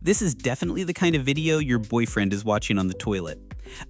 This is definitely the kind of video your boyfriend is watching on the toilet.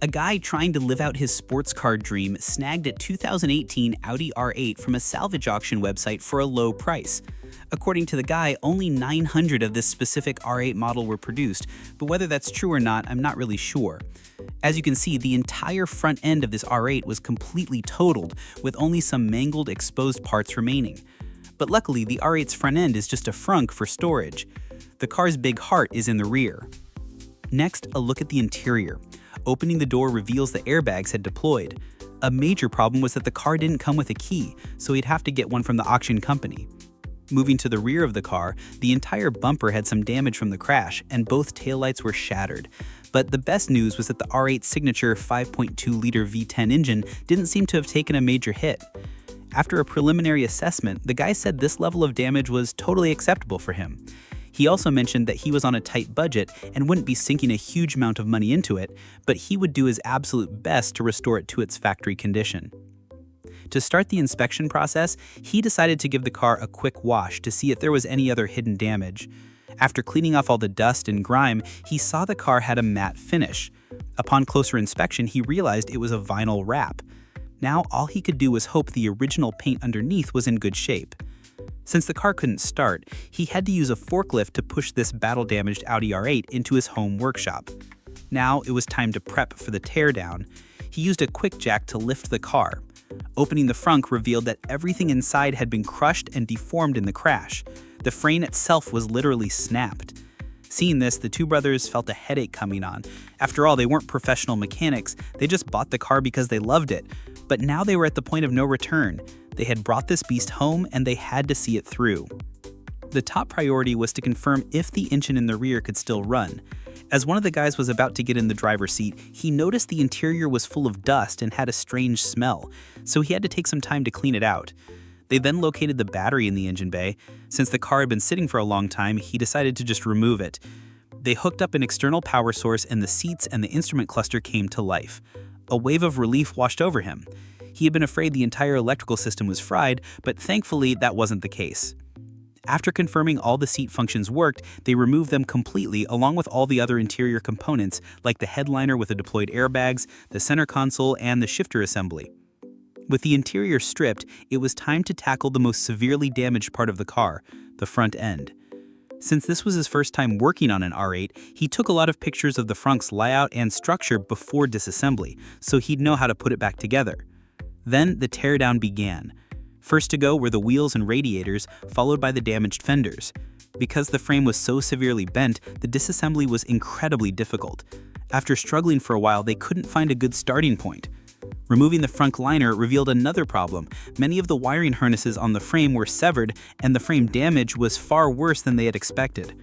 A guy trying to live out his sports car dream snagged a 2018 Audi R8 from a salvage auction website for a low price. According to the guy, only 900 of this specific R8 model were produced, but whether that's true or not, I'm not really sure. As you can see, the entire front end of this R8 was completely totaled, with only some mangled, exposed parts remaining. But luckily, the R8's front end is just a frunk for storage. The car's big heart is in the rear. Next, a look at the interior. Opening the door reveals the airbags had deployed. A major problem was that the car didn't come with a key, so he'd have to get one from the auction company. Moving to the rear of the car, the entire bumper had some damage from the crash, and both taillights were shattered. But the best news was that the R8's signature 5.2-liter V10 engine didn't seem to have taken a major hit. After a preliminary assessment, the guy said this level of damage was totally acceptable for him. He also mentioned that he was on a tight budget and wouldn't be sinking a huge amount of money into it, but he would do his absolute best to restore it to its factory condition. To start the inspection process, he decided to give the car a quick wash to see if there was any other hidden damage. After cleaning off all the dust and grime, he saw the car had a matte finish. Upon closer inspection, he realized it was a vinyl wrap. Now all he could do was hope the original paint underneath was in good shape. Since the car couldn't start, he had to use a forklift to push this battle-damaged Audi R8 into his home workshop. Now it was time to prep for the teardown. He used a quick jack to lift the car. Opening the frunk revealed that everything inside had been crushed and deformed in the crash. The frame itself was literally snapped. Seeing this, the two brothers felt a headache coming on. After all, they weren't professional mechanics, they just bought the car because they loved it. But now they were at the point of no return. They had brought this beast home and they had to see it through. The top priority was to confirm if the engine in the rear could still run. As one of the guys was about to get in the driver's seat, he noticed the interior was full of dust and had a strange smell, so he had to take some time to clean it out. They then located the battery in the engine bay. Since the car had been sitting for a long time, he decided to just remove it. They hooked up an external power source and the seats and the instrument cluster came to life. A wave of relief washed over him. He had been afraid the entire electrical system was fried, but thankfully that wasn't the case. After confirming all the seat functions worked, they removed them completely along with all the other interior components like the headliner with the deployed airbags, the center console, and the shifter assembly. With the interior stripped, it was time to tackle the most severely damaged part of the car, the front end. Since this was his first time working on an R8, he took a lot of pictures of the frunk's layout and structure before disassembly, so he'd know how to put it back together. Then the teardown began. First to go were the wheels and radiators, followed by the damaged fenders. Because the frame was so severely bent, the disassembly was incredibly difficult. After struggling for a while, they couldn't find a good starting point. Removing the front liner revealed another problem. Many of the wiring harnesses on the frame were severed, and the frame damage was far worse than they had expected.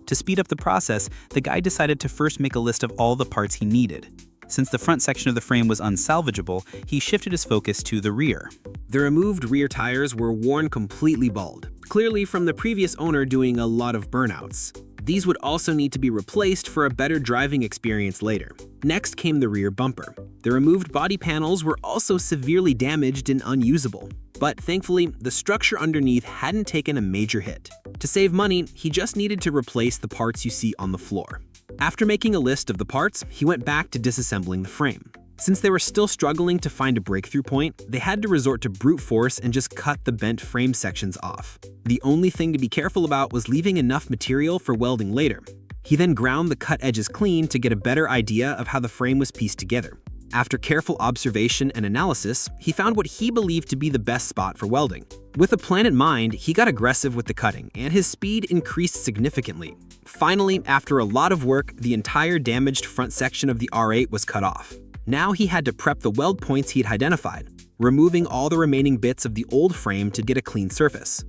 To speed up the process, the guy decided to first make a list of all the parts he needed. Since the front section of the frame was unsalvageable, he shifted his focus to the rear. The removed rear tires were worn completely bald, clearly from the previous owner doing a lot of burnouts. These would also need to be replaced for a better driving experience later. Next came the rear bumper. The removed body panels were also severely damaged and unusable. But thankfully, the structure underneath hadn't taken a major hit. To save money, he just needed to replace the parts you see on the floor. After making a list of the parts, he went back to disassembling the frame. Since they were still struggling to find a breakthrough point, they had to resort to brute force and just cut the bent frame sections off. The only thing to be careful about was leaving enough material for welding later. He then ground the cut edges clean to get a better idea of how the frame was pieced together. After careful observation and analysis, he found what he believed to be the best spot for welding. With a plan in mind, he got aggressive with the cutting, and his speed increased significantly. Finally, after a lot of work, the entire damaged front section of the R8 was cut off. Now he had to prep the weld points he'd identified, removing all the remaining bits of the old frame to get a clean surface.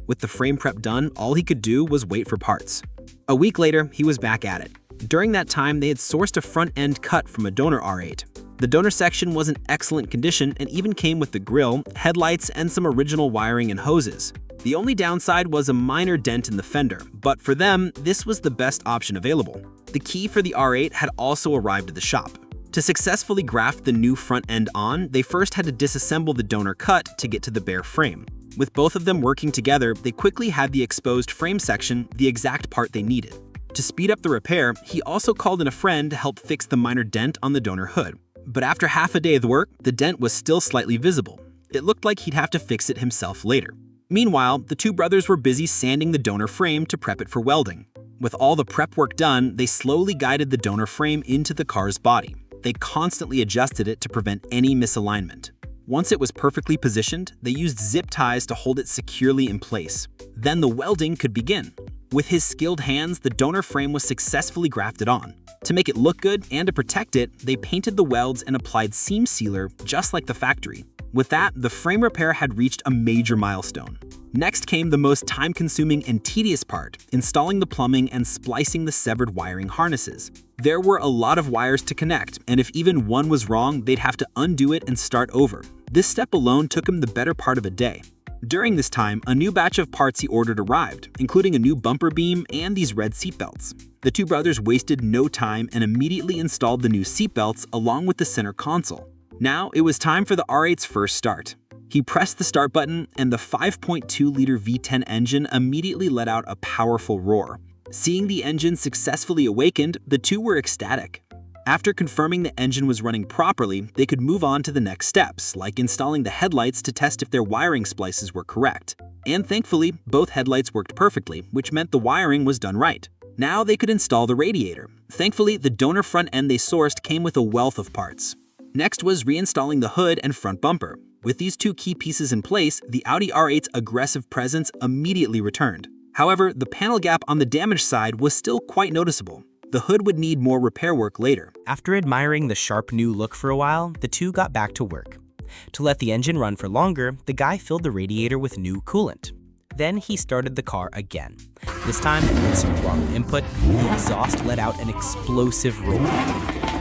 With the frame prep done, all he could do was wait for parts. A week later, he was back at it. During that time, they had sourced a front-end cut from a donor R8. The donor section was in excellent condition and even came with the grille, headlights, and some original wiring and hoses. The only downside was a minor dent in the fender, but for them, this was the best option available. The key for the R8 had also arrived at the shop. To successfully graft the new front end on, they first had to disassemble the donor cut to get to the bare frame. With both of them working together, they quickly had the exposed frame section, the exact part they needed. To speed up the repair, he also called in a friend to help fix the minor dent on the donor hood. But after half a day of work, the dent was still slightly visible. It looked like he'd have to fix it himself later. Meanwhile, the two brothers were busy sanding the donor frame to prep it for welding. With all the prep work done, they slowly guided the donor frame into the car's body. They constantly adjusted it to prevent any misalignment. Once it was perfectly positioned, they used zip ties to hold it securely in place. Then the welding could begin. With his skilled hands, the donor frame was successfully grafted on. To make it look good and to protect it, they painted the welds and applied seam sealer just like the factory. With that, the frame repair had reached a major milestone. Next came the most time-consuming and tedious part, installing the plumbing and splicing the severed wiring harnesses. There were a lot of wires to connect, and if even one was wrong, they'd have to undo it and start over. This step alone took him the better part of a day. During this time, a new batch of parts he ordered arrived, including a new bumper beam and these red seatbelts. The two brothers wasted no time and immediately installed the new seatbelts along with the center console. Now it was time for the R8's first start. He pressed the start button and the 5.2-liter V10 engine immediately let out a powerful roar. Seeing the engine successfully awakened, the two were ecstatic. After confirming the engine was running properly, they could move on to the next steps, like installing the headlights to test if their wiring splices were correct. And thankfully, both headlights worked perfectly, which meant the wiring was done right. Now they could install the radiator. Thankfully, the donor front end they sourced came with a wealth of parts. Next was reinstalling the hood and front bumper. With these two key pieces in place, the Audi R8's aggressive presence immediately returned. However, the panel gap on the damaged side was still quite noticeable. The hood would need more repair work later. After admiring the sharp new look for a while, the two got back to work. To let the engine run for longer, the guy filled the radiator with new coolant. Then he started the car again. This time, with some throttle input, the exhaust let out an explosive roar.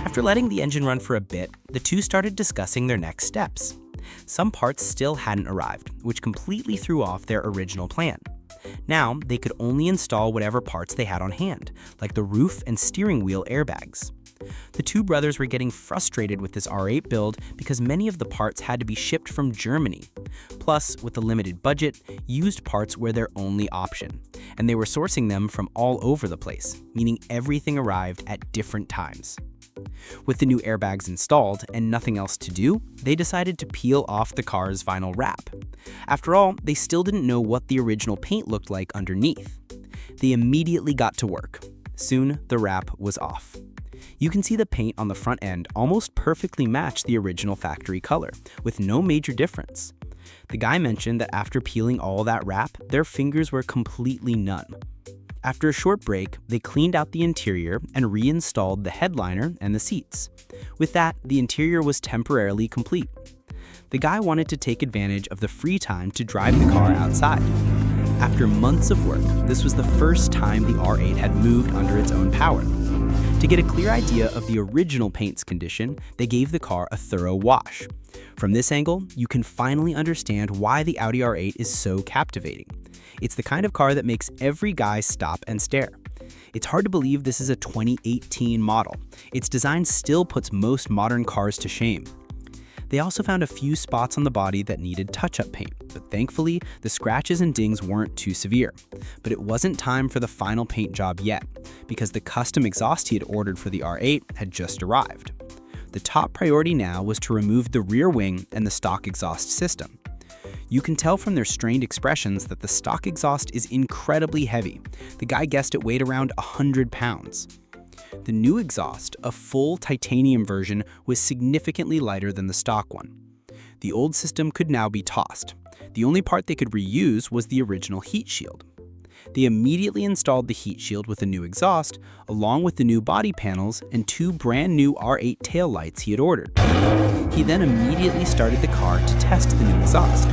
After letting the engine run for a bit, the two started discussing their next steps. Some parts still hadn't arrived, which completely threw off their original plan. Now, they could only install whatever parts they had on hand, like the roof and steering wheel airbags. The two brothers were getting frustrated with this R8 build because many of the parts had to be shipped from Germany. Plus, with a limited budget, used parts were their only option, and they were sourcing them from all over the place, meaning everything arrived at different times. With the new airbags installed and nothing else to do, they decided to peel off the car's vinyl wrap. After all, they still didn't know what the original paint looked like underneath. They immediately got to work. Soon, the wrap was off. You can see the paint on the front end almost perfectly matched the original factory color, with no major difference. The guy mentioned that after peeling all that wrap, their fingers were completely numb. After a short break, they cleaned out the interior and reinstalled the headliner and the seats. With that, the interior was temporarily complete. The guy wanted to take advantage of the free time to drive the car outside. After months of work, this was the first time the R8 had moved under its own power. To get a clear idea of the original paint's condition, they gave the car a thorough wash. From this angle, you can finally understand why the Audi R8 is so captivating. It's the kind of car that makes every guy stop and stare. It's hard to believe this is a 2018 model. Its design still puts most modern cars to shame. They also found a few spots on the body that needed touch-up paint, but thankfully, the scratches and dings weren't too severe. But it wasn't time for the final paint job yet, because the custom exhaust he had ordered for the R8 had just arrived. The top priority now was to remove the rear wing and the stock exhaust system. You can tell from their strained expressions that the stock exhaust is incredibly heavy. The guy guessed it weighed around 100 pounds. The new exhaust, a full titanium version, was significantly lighter than the stock one. The old system could now be tossed. The only part they could reuse was the original heat shield. They immediately installed the heat shield with a new exhaust, along with the new body panels and two brand new R8 taillights he had ordered. He then immediately started the car to test the new exhaust.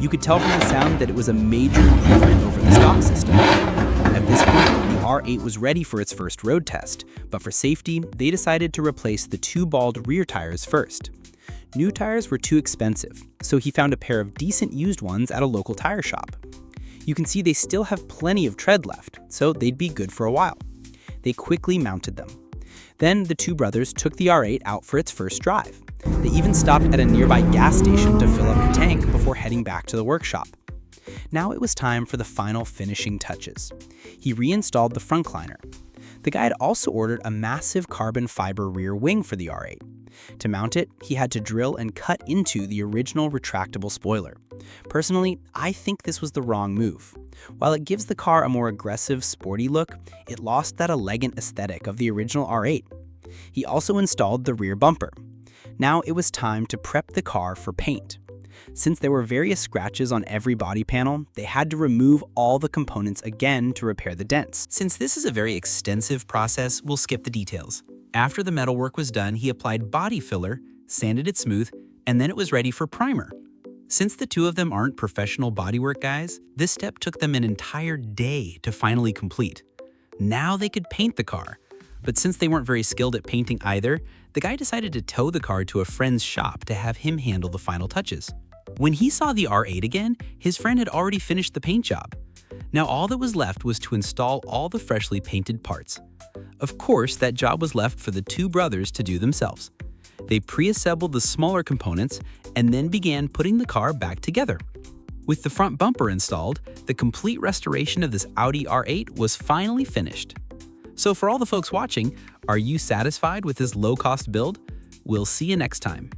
You could tell from the sound that it was a major improvement over the stock system. At this point, the R8 was ready for its first road test, but for safety, they decided to replace the two bald rear tires first. New tires were too expensive, so he found a pair of decent used ones at a local tire shop. You can see they still have plenty of tread left, so they'd be good for a while. They quickly mounted them. Then the two brothers took the R8 out for its first drive. They even stopped at a nearby gas station to fill up the tank before heading back to the workshop. Now it was time for the final finishing touches. He reinstalled the front liner. The guy had also ordered a massive carbon fiber rear wing for the R8. To mount it, he had to drill and cut into the original retractable spoiler. Personally, I think this was the wrong move. While it gives the car a more aggressive, sporty look, it lost that elegant aesthetic of the original R8. He also installed the rear bumper. Now it was time to prep the car for paint. Since there were various scratches on every body panel, they had to remove all the components again to repair the dents. Since this is a very extensive process, we'll skip the details. After the metalwork was done, he applied body filler, sanded it smooth, and then it was ready for primer. Since the two of them aren't professional bodywork guys, this step took them an entire day to finally complete. Now they could paint the car. But since they weren't very skilled at painting either, the guy decided to tow the car to a friend's shop to have him handle the final touches. When he saw the R8 again, his friend had already finished the paint job. Now all that was left was to install all the freshly painted parts. Of course, that job was left for the two brothers to do themselves. They pre-assembled the smaller components and then began putting the car back together. With the front bumper installed, the complete restoration of this Audi R8 was finally finished. So for all the folks watching, are you satisfied with this low-cost build? We'll see you next time.